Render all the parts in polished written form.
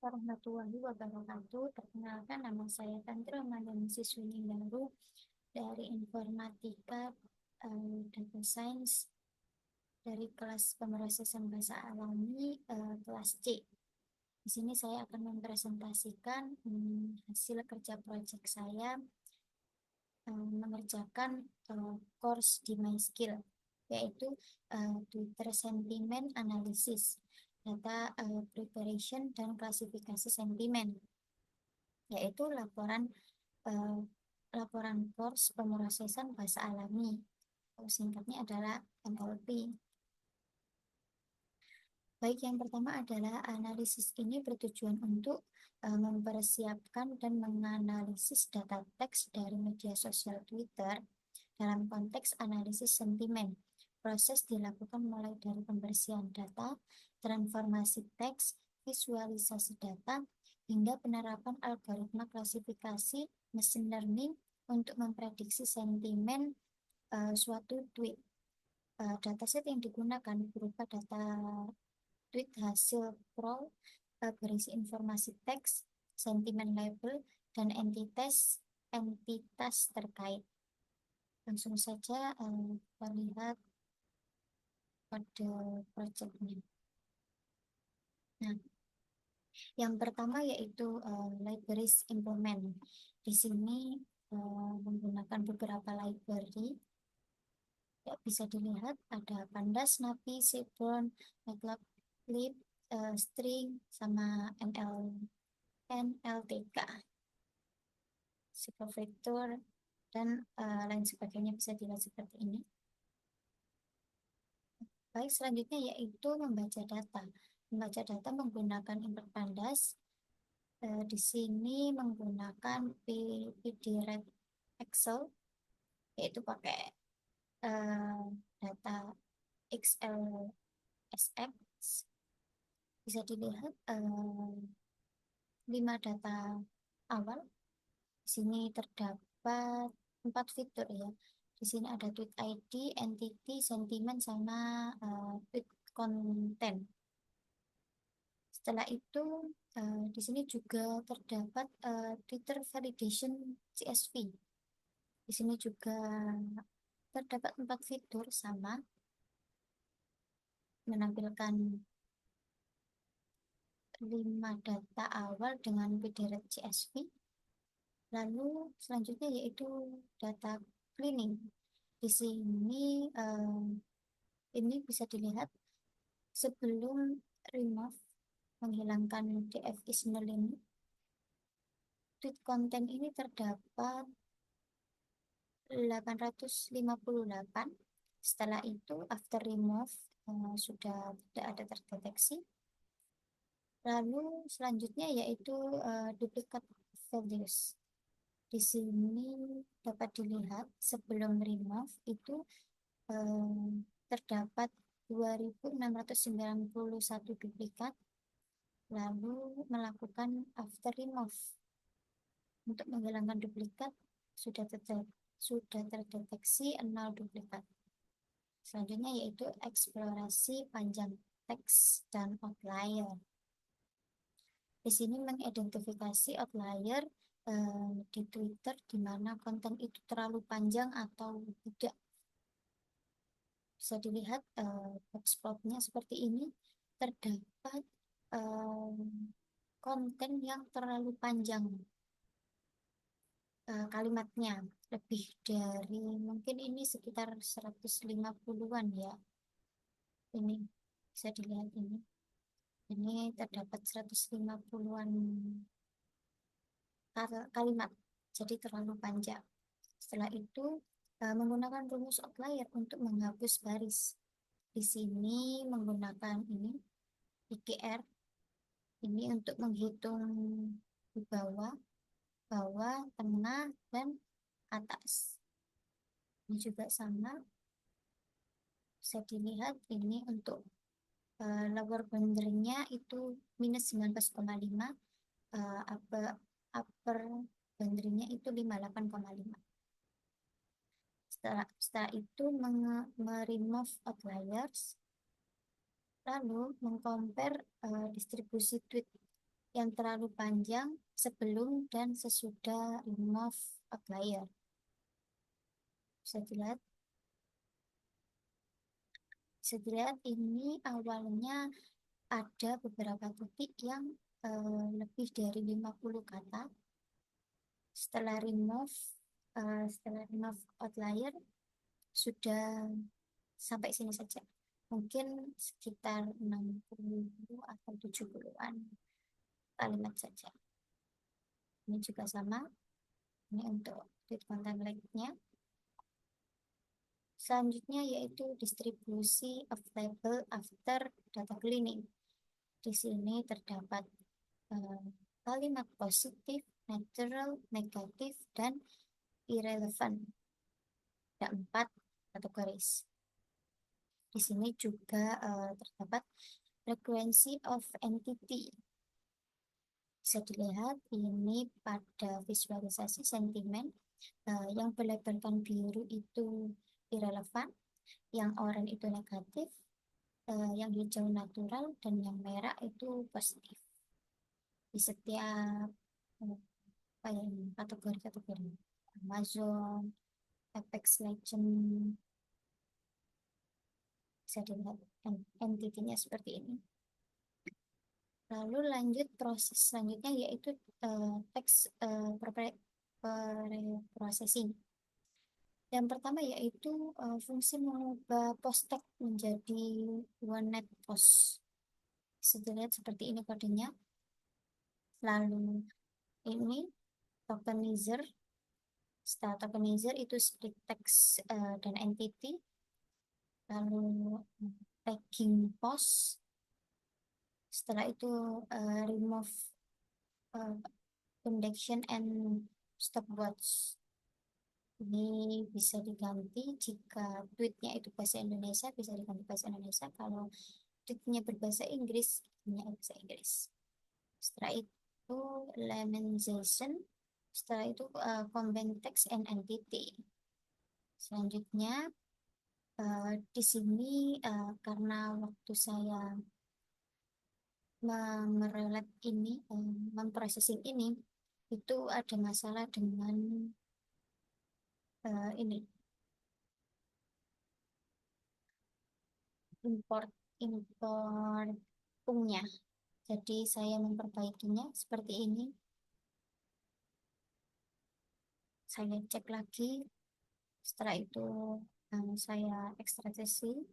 Warahmatullahi wabarakatuh. Perkenalkan, nama saya Tantra Ramadhani, siswi baru dari Informatika Data Science dari kelas pemrosesan bahasa alami kelas C. Di sini saya akan mempresentasikan hasil kerja proyek saya mengerjakan course di MySkill, yaitu Twitter Sentiment Analysis, Data Preparation dan Klasifikasi Sentimen, yaitu eh, laporan course pemrosesan bahasa alami, singkatnya adalah NLP. Baik, yang pertama adalah analisis ini bertujuan untuk mempersiapkan dan menganalisis data teks dari media sosial Twitter dalam konteks analisis sentimen. Proses dilakukan mulai dari pembersihan data, transformasi teks, visualisasi data, hingga penerapan algoritma klasifikasi machine learning untuk memprediksi sentimen suatu tweet. Dataset yang digunakan berupa data tweet hasil crawl berisi informasi teks, sentimen label, dan entitas terkait. Langsung saja kita lihat pada projectnya. Nah, yang pertama yaitu libraries implement. Di sini menggunakan beberapa library. Ya, bisa dilihat ada Pandas, Navi, Seaborn, Matplotlib, String, sama NLTK, Supervector, dan lain sebagainya, bisa dilihat seperti ini. Baik, selanjutnya yaitu membaca data. Membaca data menggunakan input Pandas. Di sini menggunakan PDREF Excel, yaitu pakai data XLSX. Bisa dilihat 5 data awal. Di sini terdapat 4 fitur ya. Di sini ada tweet ID, entity, sentimen, sama tweet content. Setelah itu di sini juga terdapat Twitter validation CSV. Di sini juga terdapat 4 fitur sama, menampilkan 5 data awal dengan PDREF CSV. Lalu selanjutnya yaitu data cleaning. Di sini ini bisa dilihat sebelum remove, menghilangkan DFX null ini, tweet content ini terdapat 858. Setelah itu after remove sudah tidak ada terdeteksi. Lalu selanjutnya yaitu duplicate values. Di sini dapat dilihat sebelum remove itu terdapat 2691 duplikat. Lalu melakukan after remove untuk menghilangkan duplikat sudah terdeteksi 0 duplikat. Selanjutnya yaitu eksplorasi panjang teks dan outlier. Di sini mengidentifikasi outlier di Twitter di mana konten itu terlalu panjang atau tidak. Bisa dilihat hotspotnya seperti ini. Terdapat konten yang terlalu panjang kalimatnya, lebih dari mungkin ini sekitar 150-an ya. Ini bisa dilihat ini. Ini terdapat 150-an kalimat, jadi terlalu panjang. Setelah itu menggunakan rumus outlier untuk menghapus baris. Di sini menggunakan ini IGR ini untuk menghitung di bawah, tengah, dan atas. Ini juga sama, bisa dilihat ini untuk lower boundary-nya itu minus 19,5, upper boundary-nya itu 58,5. Setelah itu remove outliers, lalu mengcompare distribusi tweet yang terlalu panjang sebelum dan sesudah remove outlier. Bisa dilihat, ini awalnya ada beberapa titik yang lebih dari 50 kata. Setelah remove outlier sudah sampai sini saja. Mungkin sekitar 60 atau 70-an kalimat saja. Ini juga sama. Ini untuk read content length-nya. Selanjutnya yaitu distribusi of label after data cleaning. Di sini terdapat kalimat positif, natural, negatif, dan irrelevant. Ada 4 kategoris. Di sini juga terdapat frequency of entity. Bisa dilihat ini pada visualisasi sentimen yang berlabelkan biru itu irrelevant, yang oranye itu negatif, yang hijau natural, dan yang merah itu positif. Di setiap kategori Amazon, Apex Legends, bisa dilihat entity-nya seperti ini. Lalu lanjut proses selanjutnya yaitu text preprocessing. Yang pertama yaitu fungsi mengubah post tag menjadi one net post. Bisa dilihat seperti ini kodenya. Lalu ini tokenizer. Setelah tokenizer itu split text dan entity. Lalu tagging post. Setelah itu remove indection and stopwatch. Ini bisa diganti jika tweetnya itu bahasa Indonesia, bisa diganti bahasa Indonesia. Kalau tweetnya berbahasa Inggris, tweetnya bahasa Inggris. Setelah itu lemnisation. Setelah itu combine text and entity. Selanjutnya di sini karena waktu saya merelet ini, memprosesing ini, itu ada masalah dengan ini import pungnya. Jadi saya memperbaikinya seperti ini. Saya cek lagi. Setelah itu saya ekstraksi.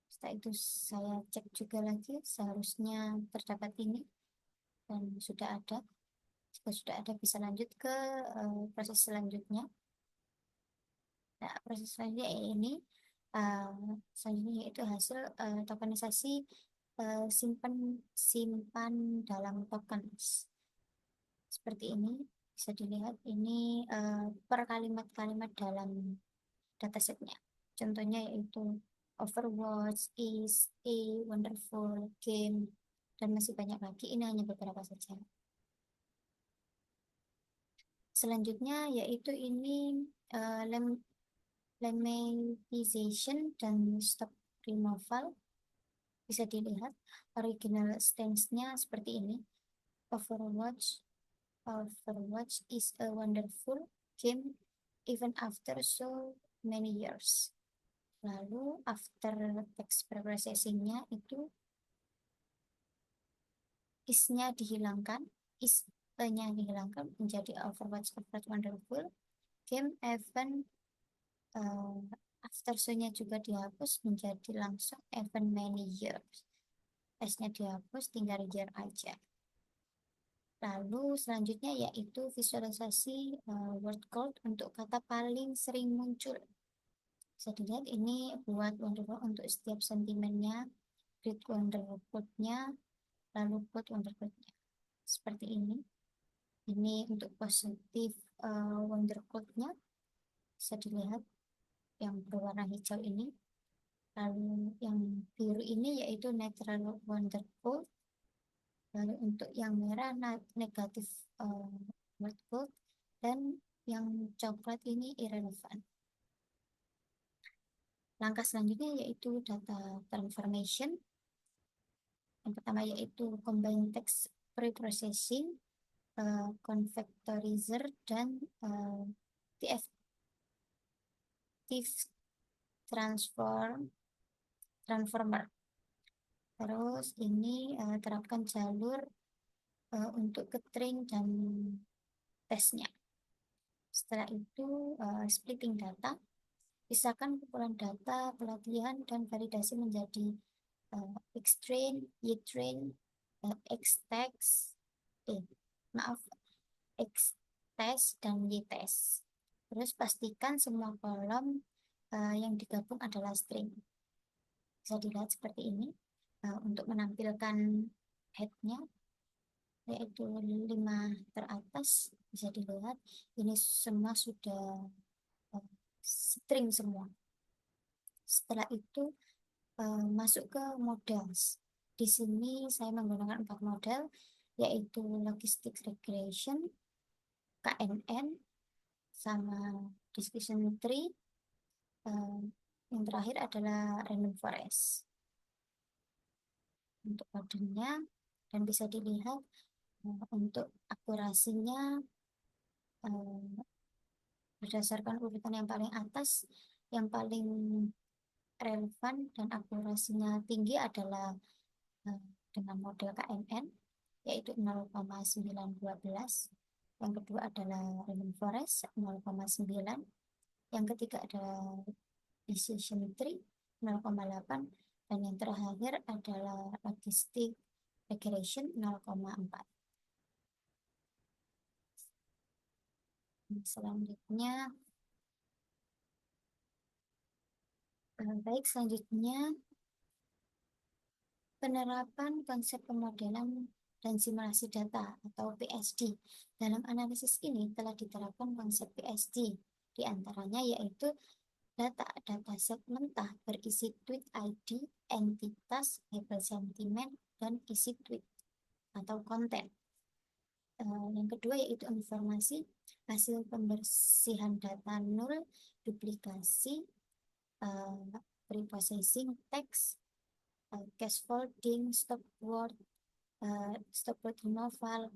Setelah itu saya cek juga lagi. Seharusnya terdapat ini dan sudah ada. Jika sudah ada bisa lanjut ke proses selanjutnya. Nah, proses selanjutnya ini selanjutnya yaitu hasil tokenisasi simpan dalam tokens. Seperti ini bisa dilihat ini per kalimat-kalimat dalam datasetnya. Contohnya yaitu Overwatch, Is, A, Wonderful, Game, dan masih banyak lagi. Ini hanya beberapa saja. Selanjutnya yaitu ini lemmatization dan stop removal. Bisa dilihat original stance-nya seperti ini. Overwatch is a wonderful game even after so many years. Lalu after text preprocessing-nya itu is-nya dihilangkan, is-nya dihilangkan menjadi Overwatch wonderful game event. After so-nya juga dihapus menjadi langsung event many years. S-nya dihapus, tinggal year aja. Lalu selanjutnya yaitu visualisasi word cloud untuk kata paling sering muncul. Bisa dilihat ini buat wonderful untuk setiap sentimennya, read wonderful-nya, lalu quote wonderful-nya. Seperti ini. Ini untuk positif wonderful-nya. Bisa dilihat yang berwarna hijau ini. Lalu yang biru ini yaitu natural wonderful. Lalu untuk yang merah negatif word cloud, dan yang coklat ini irrelevant. Langkah selanjutnya yaitu data transformation. Yang pertama yaitu combine text preprocessing, convectorizer, dan TF transformer. Terus ini terapkan jalur untuk train dan tesnya. Setelah itu splitting data, pisahkan kumpulan data, pelatihan, dan validasi menjadi X-train, Y-train, X-test, X-test, dan Y-test. Terus pastikan semua kolom yang digabung adalah string. Bisa dilihat seperti ini. Untuk menampilkan headnya, yaitu 5 teratas, bisa dilihat ini semua sudah string semua. Setelah itu masuk ke models. Di sini saya menggunakan 4 model, yaitu logistic regression, KNN, sama discussion tree. Yang terakhir adalah random forest. Untuk kodenya, dan bisa dilihat untuk akurasinya berdasarkan urutan yang paling atas, yang paling relevan dan akurasinya tinggi adalah dengan model KNN, yaitu 0,912. Yang kedua adalah random forest 0,9. Yang ketiga adalah decision tree 0,8. Dan yang terakhir adalah logistic regression 0,4. Selanjutnya, selanjutnya penerapan konsep pemodelan dan simulasi data atau PSD. Dalam analisis ini telah diterapkan konsep PSD, di antaranya yaitu data-data mentah berisi tweet ID, entitas, label sentimen, dan isi tweet atau konten. Yang kedua yaitu informasi, hasil pembersihan data nul, duplikasi, preprocessing teks, cache folding, stop word removal,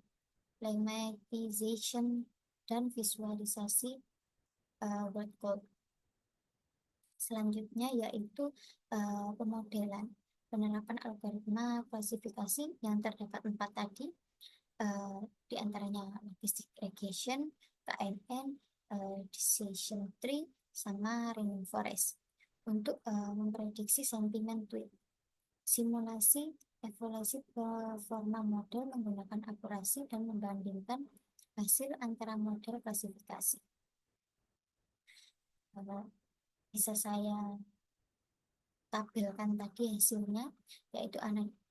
lemmatization, dan visualisasi word code. Selanjutnya yaitu pemodelan, penerapan algoritma klasifikasi yang terdapat 4 tadi, di antaranya logistic regression, KNN, decision tree, sama random forest untuk memprediksi sentimen tweet. Simulasi evaluasi performa model menggunakan akurasi dan membandingkan hasil antara model klasifikasi. Bisa saya tampilkan tadi hasilnya, yaitu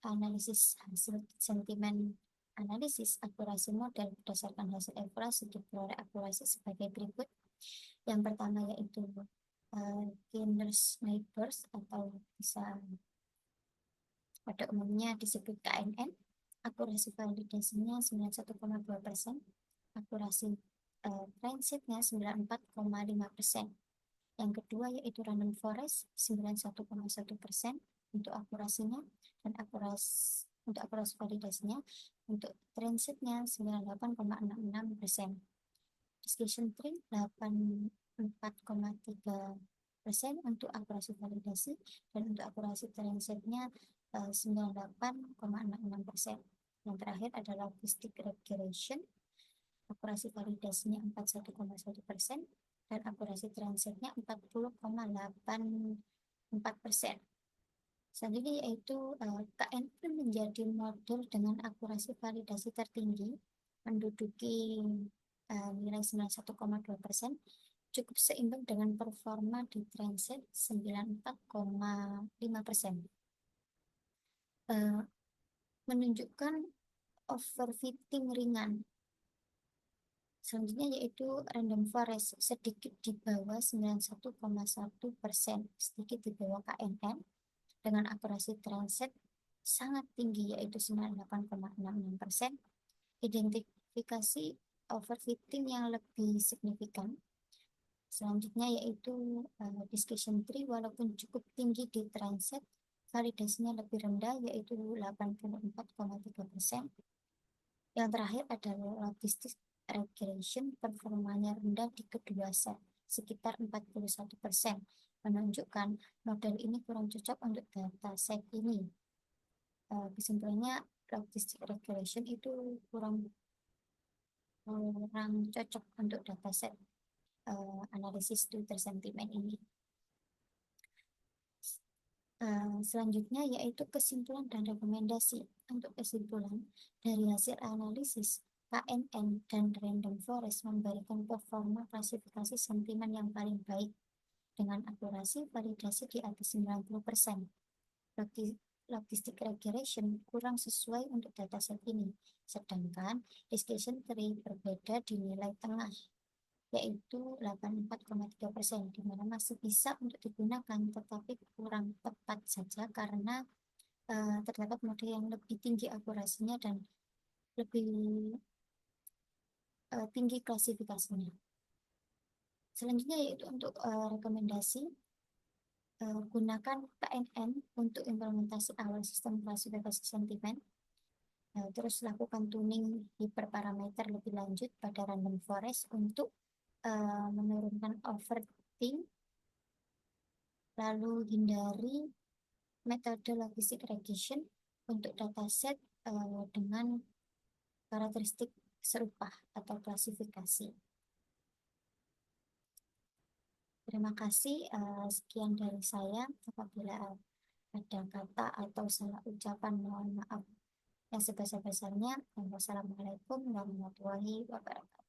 analisis hasil sentimen analisis akurasi model berdasarkan hasil evaluasi diperoleh akurasi sebagai berikut. Yang pertama yaitu Kinder's neighbors atau bisa pada umumnya disebut KNN. Akurasi validasinya 91,2%, akurasi transitnya 94,5%. Yang kedua yaitu random forest 91,1% untuk akurasinya, dan untuk akurasi validasinya. Untuk transitnya 98,66%. Discussion tree 84,3% untuk akurasi validasi, dan untuk akurasi transitnya 98,66%. Yang terakhir adalah logistic regression, akurasi validasinya 41,1%, dan akurasi transitnya 40,84%. Selanjutnya yaitu KNN menjadi model dengan akurasi validasi tertinggi, menduduki nilai 91,2%, cukup seimbang dengan performa di transit 94,5%. Menunjukkan overfitting ringan. Selanjutnya yaitu random forest sedikit di bawah 91,1%, sedikit di bawah KNN, dengan akurasi transit sangat tinggi yaitu 98,66%. Identifikasi overfitting yang lebih signifikan. Selanjutnya yaitu discussion tree, walaupun cukup tinggi di transit, validasinya lebih rendah yaitu 84,3%. Yang terakhir adalah logistic regression, performanya rendah di kedua set, sekitar 41%, menunjukkan model ini kurang cocok untuk data set ini. Kesimpulannya, logistic regression itu kurang cocok untuk dataset analisis Twitter sentiment ini. Selanjutnya yaitu kesimpulan dan rekomendasi. Untuk kesimpulan, dari hasil analisis, KNN dan Random Forest memberikan performa klasifikasi sentimen yang paling baik dengan akurasi validasi di atas 90%. Logistic regression kurang sesuai untuk dataset ini, sedangkan decision tree berbeda di nilai tengah, yaitu 84,3%, di mana masih bisa untuk digunakan, tetapi kurang tepat saja karena terdapat model yang lebih tinggi akurasinya dan lebih tinggi klasifikasinya. Selanjutnya yaitu untuk rekomendasi, gunakan KNN untuk implementasi awal sistem klasifikasi sentimen. Terus lakukan tuning hiperparameter lebih lanjut pada random forest untuk menurunkan overthink, lalu hindari metode logistic regression untuk dataset dengan karakteristik serupa atau klasifikasi. Terima kasih, sekian dari saya. Apabila ada kata atau salah ucapan, mohon maaf yang sebesar-besarnya. Wassalamualaikum warahmatullahi wabarakatuh.